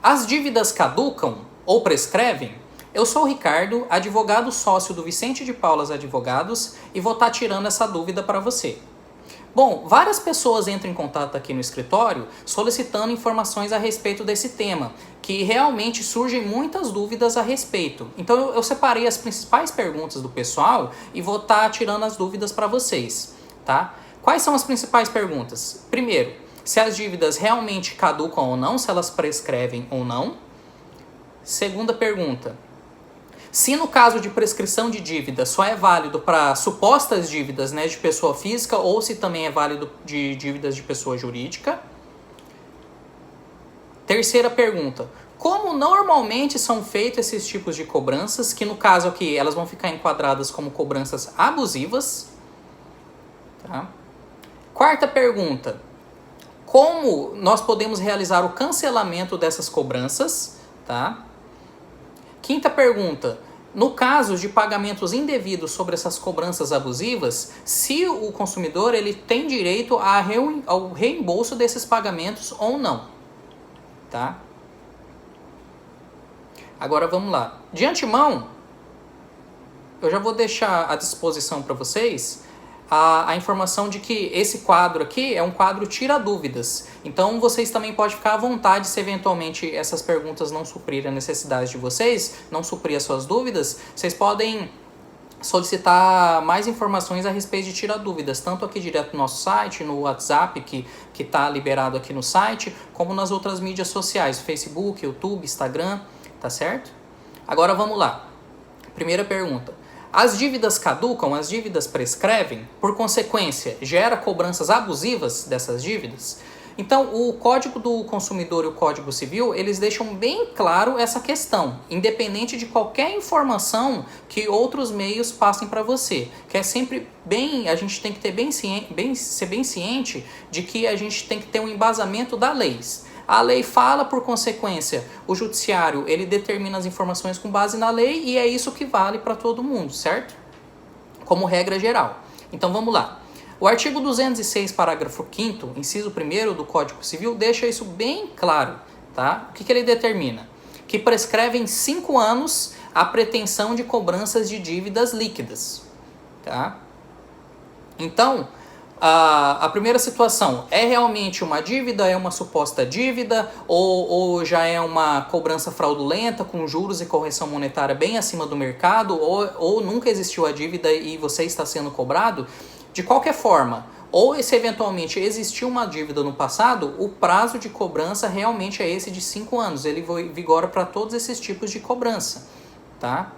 As dívidas caducam ou prescrevem? Eu sou o Ricardo, advogado sócio do Vicente de Paulas Advogados, e vou estar tirando essa dúvida para você. Bom, várias pessoas entram em contato aqui no escritório solicitando informações a respeito desse tema, que realmente surgem muitas dúvidas a respeito. Então eu separei as principais perguntas do pessoal e vou estar tirando as dúvidas para vocês, tá? Quais são as principais perguntas? Primeiro, se as dívidas realmente caducam ou não, se elas prescrevem ou não. Segunda pergunta, se no caso de prescrição de dívida só é válido para supostas dívidas, né, de pessoa física ou se também é válido de dívidas de pessoa jurídica. Terceira pergunta, como normalmente são feitos esses tipos de cobranças, que no caso aqui elas vão ficar enquadradas como cobranças abusivas. Tá? Quarta pergunta, como nós podemos realizar o cancelamento dessas cobranças? Tá? Quinta pergunta, no caso de pagamentos indevidos sobre essas cobranças abusivas, se o consumidor ele tem direito ao reembolso desses pagamentos ou não. Tá? Agora vamos lá. De antemão, eu já vou deixar à disposição para vocês a informação de que esse quadro aqui é um quadro tira dúvidas. Então vocês também podem ficar à vontade se eventualmente essas perguntas não suprirem a necessidade de vocês, não suprir as suas dúvidas, vocês podem solicitar mais informações a respeito de tira dúvidas, tanto aqui direto no nosso site, no WhatsApp que está liberado aqui no site, como nas outras mídias sociais, Facebook, YouTube, Instagram, tá certo? Agora vamos lá. Primeira pergunta. As dívidas caducam, as dívidas prescrevem, por consequência, gera cobranças abusivas dessas dívidas? Então, o Código do Consumidor e o Código Civil, eles deixam bem claro essa questão, independente de qualquer informação que outros meios passem para você. Que é sempre bem, a gente tem que ter ser bem ciente de que a gente tem que ter um embasamento da lei. A lei fala, por consequência, o judiciário ele determina as informações com base na lei e é isso que vale para todo mundo, certo? Como regra geral. Então vamos lá. O artigo 206, parágrafo 5º, inciso 1º do Código Civil, deixa isso bem claro. Tá? O que ele determina? Que prescreve em 5 anos a pretensão de cobranças de dívidas líquidas. Tá? Então, a primeira situação, é realmente uma dívida, é uma suposta dívida, ou já é uma cobrança fraudulenta com juros e correção monetária bem acima do mercado, ou nunca existiu a dívida e você está sendo cobrado? De qualquer forma, ou se eventualmente existiu uma dívida no passado, o prazo de cobrança realmente é esse de 5 anos, ele vigora para todos esses tipos de cobrança, tá?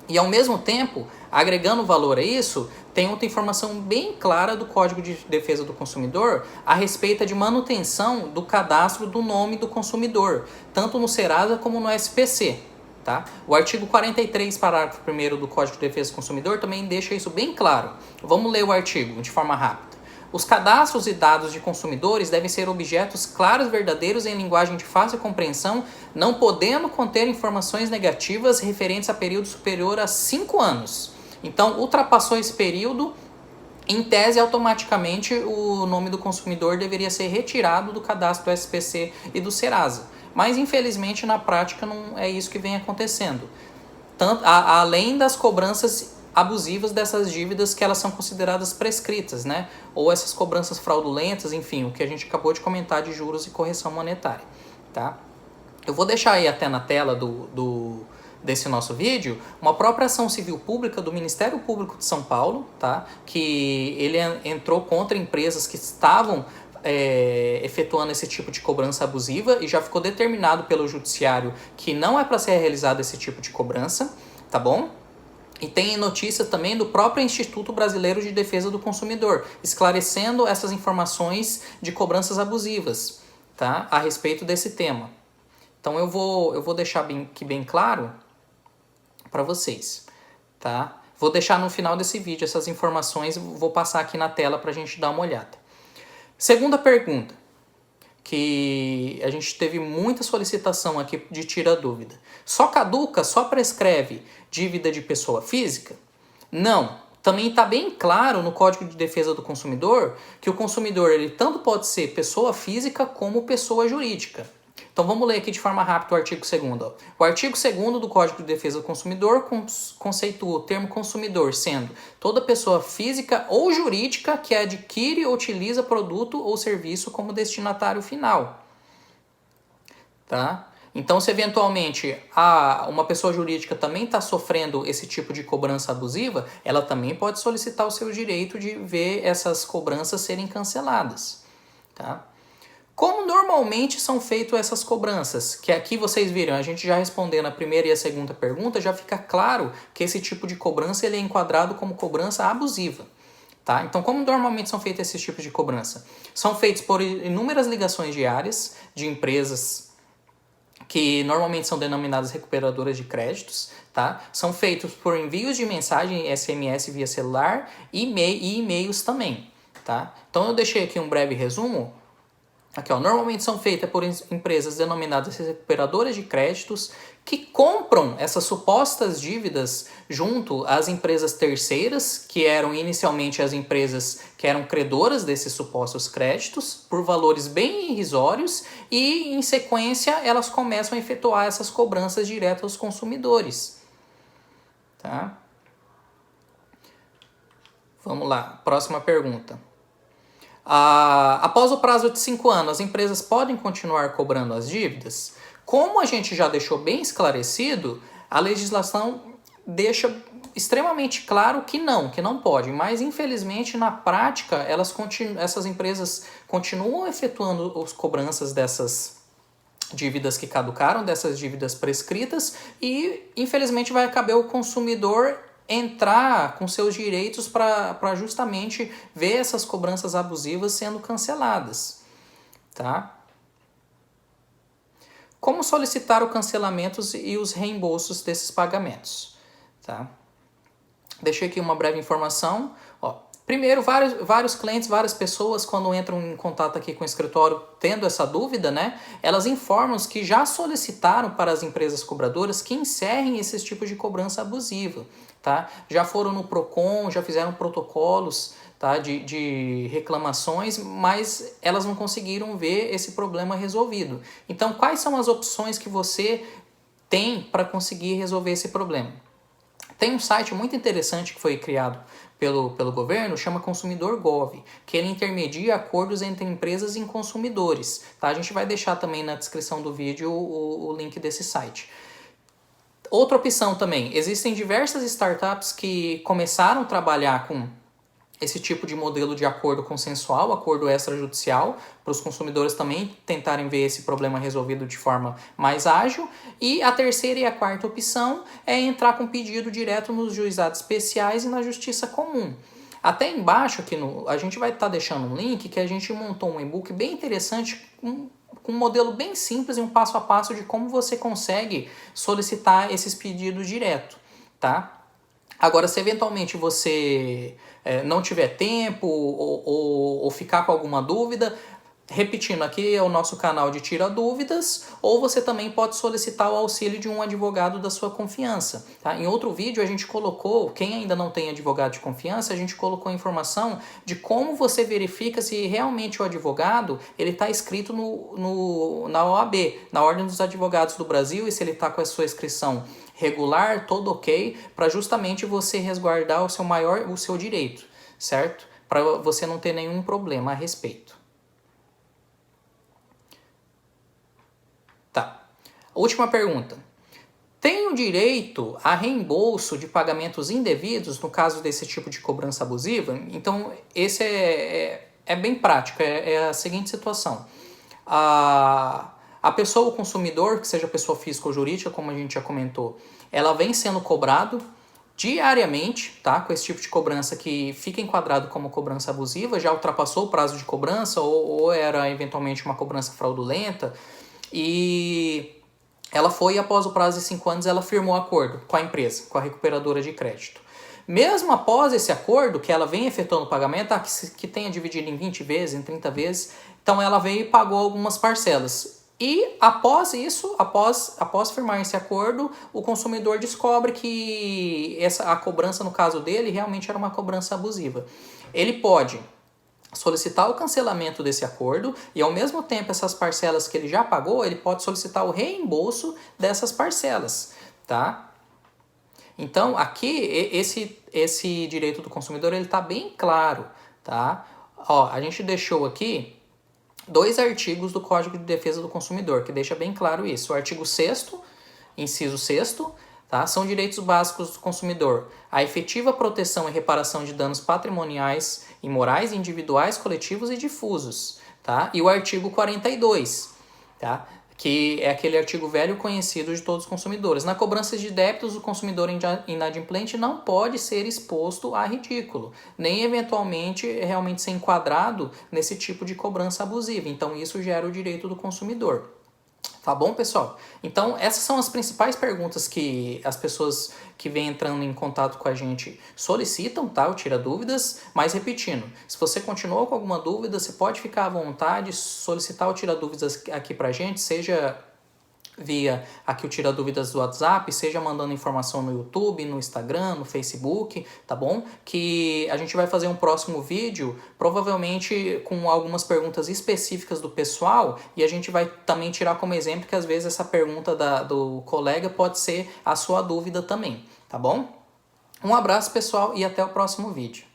E ao mesmo tempo, agregando valor a isso, tem outra informação bem clara do Código de Defesa do Consumidor a respeito de manutenção do cadastro do nome do consumidor, tanto no Serasa como no SPC. Tá? O artigo 43, parágrafo 1º do Código de Defesa do Consumidor também deixa isso bem claro. Vamos ler o artigo de forma rápida. Os cadastros e dados de consumidores devem ser objetos claros e verdadeiros em linguagem de fácil compreensão, não podendo conter informações negativas referentes a período superior a 5 anos. Então, ultrapassou esse período, em tese, automaticamente o nome do consumidor deveria ser retirado do cadastro do SPC e do Serasa. Mas, infelizmente, na prática não é isso que vem acontecendo. Além das cobranças abusivas dessas dívidas que elas são consideradas prescritas, né? Ou essas cobranças fraudulentas, enfim, o que a gente acabou de comentar de juros e correção monetária, tá? Eu vou deixar aí até na tela desse nosso vídeo uma própria ação civil pública do Ministério Público de São Paulo, tá? Que ele entrou contra empresas que estavam efetuando esse tipo de cobrança abusiva e já ficou determinado pelo judiciário que não é para ser realizado esse tipo de cobrança, tá bom? E tem notícia também do próprio Instituto Brasileiro de Defesa do Consumidor, esclarecendo essas informações de cobranças abusivas, tá? A respeito desse tema. Então eu vou deixar aqui bem claro para vocês, tá? Vou deixar no final desse vídeo essas informações, vou passar aqui na tela para a gente dar uma olhada. Segunda pergunta, que a gente teve muita solicitação aqui de tira dúvida. Só caduca, só prescreve dívida de pessoa física? Não. Também está bem claro no Código de Defesa do Consumidor que o consumidor ele tanto pode ser pessoa física como pessoa jurídica. Então vamos ler aqui de forma rápida o artigo 2º. O artigo 2º do Código de Defesa do Consumidor conceitua o termo consumidor sendo toda pessoa física ou jurídica que adquire ou utiliza produto ou serviço como destinatário final. Tá? Então, se eventualmente uma pessoa jurídica também está sofrendo esse tipo de cobrança abusiva, ela também pode solicitar o seu direito de ver essas cobranças serem canceladas. Tá? Como normalmente são feitas essas cobranças? Que aqui vocês viram, a gente já respondendo a primeira e a segunda pergunta, já fica claro que esse tipo de cobrança ele é enquadrado como cobrança abusiva. Tá? Então, como normalmente são feitos esses tipos de cobrança? São feitos por inúmeras ligações diárias de empresas que normalmente são denominadas recuperadoras de créditos, tá? São feitos por envios de mensagem SMS via celular e e-mails também, tá? Então eu deixei aqui um breve resumo. Aqui, ó, normalmente são feitas por empresas denominadas recuperadoras de créditos que compram essas supostas dívidas junto às empresas terceiras, que eram inicialmente as empresas que eram credoras desses supostos créditos, por valores bem irrisórios, e em sequência elas começam a efetuar essas cobranças direto aos consumidores. Tá? Vamos lá, próxima pergunta. Após o prazo de 5 anos, as empresas podem continuar cobrando as dívidas? Como a gente já deixou bem esclarecido, a legislação deixa extremamente claro que não pode. Mas, infelizmente, na prática, essas empresas continuam efetuando as cobranças dessas dívidas que caducaram, dessas dívidas prescritas, e, infelizmente, vai acabar o consumidor entrar com seus direitos para justamente ver essas cobranças abusivas sendo canceladas, tá? Como solicitar o cancelamento e os reembolsos desses pagamentos, tá? Deixei aqui uma breve informação. Primeiro, vários clientes, várias pessoas, quando entram em contato aqui com o escritório tendo essa dúvida, né, elas informam que já solicitaram para as empresas cobradoras que encerrem esses tipos de cobrança abusiva. Tá? Já foram no PROCON, já fizeram protocolos, tá, de reclamações, mas elas não conseguiram ver esse problema resolvido. Então, quais são as opções que você tem para conseguir resolver esse problema? Tem um site muito interessante que foi criado pelo governo, chama Consumidor Gov, que ele intermedia acordos entre empresas e consumidores. Tá? A gente vai deixar também na descrição do vídeo o link desse site. Outra opção também, existem diversas startups que começaram a trabalhar com esse tipo de modelo de acordo consensual, acordo extrajudicial, para os consumidores também tentarem ver esse problema resolvido de forma mais ágil. E a terceira e a quarta opção é entrar com pedido direto nos juizados especiais e na justiça comum. Até embaixo aqui a gente vai estar deixando um link que a gente montou um e-book bem interessante, com um modelo bem simples e um passo a passo de como você consegue solicitar esses pedidos direto, tá? Agora, se eventualmente você não tiver tempo ou ficar com alguma dúvida, repetindo, aqui é o nosso canal de Tira Dúvidas, ou você também pode solicitar o auxílio de um advogado da sua confiança. Tá? Em outro vídeo a gente colocou, quem ainda não tem advogado de confiança, a gente colocou a informação de como você verifica se realmente o advogado está inscrito na OAB, na Ordem dos Advogados do Brasil, e se ele está com a sua inscrição regular, todo ok, para justamente você resguardar o seu direito, certo? Para você não ter nenhum problema a respeito. Tá. Última pergunta. Tenho direito a reembolso de pagamentos indevidos no caso desse tipo de cobrança abusiva? Então, esse é bem prático, é a seguinte situação. A pessoa, o consumidor, que seja pessoa física ou jurídica, como a gente já comentou, ela vem sendo cobrado diariamente, tá? Com esse tipo de cobrança que fica enquadrado como cobrança abusiva, já ultrapassou o prazo de cobrança ou era eventualmente uma cobrança fraudulenta, e ela foi, após o prazo de 5 anos, ela firmou acordo com a empresa, com a recuperadora de crédito. Mesmo após esse acordo, que ela vem efetuando o pagamento, que tenha dividido em 20 vezes, em 30 vezes, então ela veio e pagou algumas parcelas. E após isso, após firmar esse acordo, o consumidor descobre que a cobrança, no caso dele, realmente era uma cobrança abusiva. Ele pode solicitar o cancelamento desse acordo e, ao mesmo tempo, essas parcelas que ele já pagou, ele pode solicitar o reembolso dessas parcelas, tá? Então, aqui, esse direito do consumidor, ele tá bem claro, tá? Ó, a gente deixou aqui 2 artigos do Código de Defesa do Consumidor, que deixa bem claro isso. O artigo 6º, inciso 6º, tá? São direitos básicos do consumidor: a efetiva proteção e reparação de danos patrimoniais e morais, individuais, coletivos e difusos, tá? E o artigo 42, tá? Que é aquele artigo velho conhecido de todos os consumidores. Na cobrança de débitos, o consumidor inadimplente não pode ser exposto a ridículo, nem eventualmente realmente ser enquadrado nesse tipo de cobrança abusiva. Então, isso gera o direito do consumidor. Tá bom, pessoal? Então, essas são as principais perguntas que as pessoas que vêm entrando em contato com a gente solicitam, tá? O Tira Dúvidas. Mas, repetindo, se você continuou com alguma dúvida, você pode ficar à vontade, solicitar o Tira Dúvidas aqui pra gente, seja via aqui o Tira Dúvidas do WhatsApp, seja mandando informação no YouTube, no Instagram, no Facebook, tá bom? Que a gente vai fazer um próximo vídeo, provavelmente com algumas perguntas específicas do pessoal, e a gente vai também tirar como exemplo que às vezes essa pergunta do colega pode ser a sua dúvida também, tá bom? Um abraço, pessoal, e até o próximo vídeo.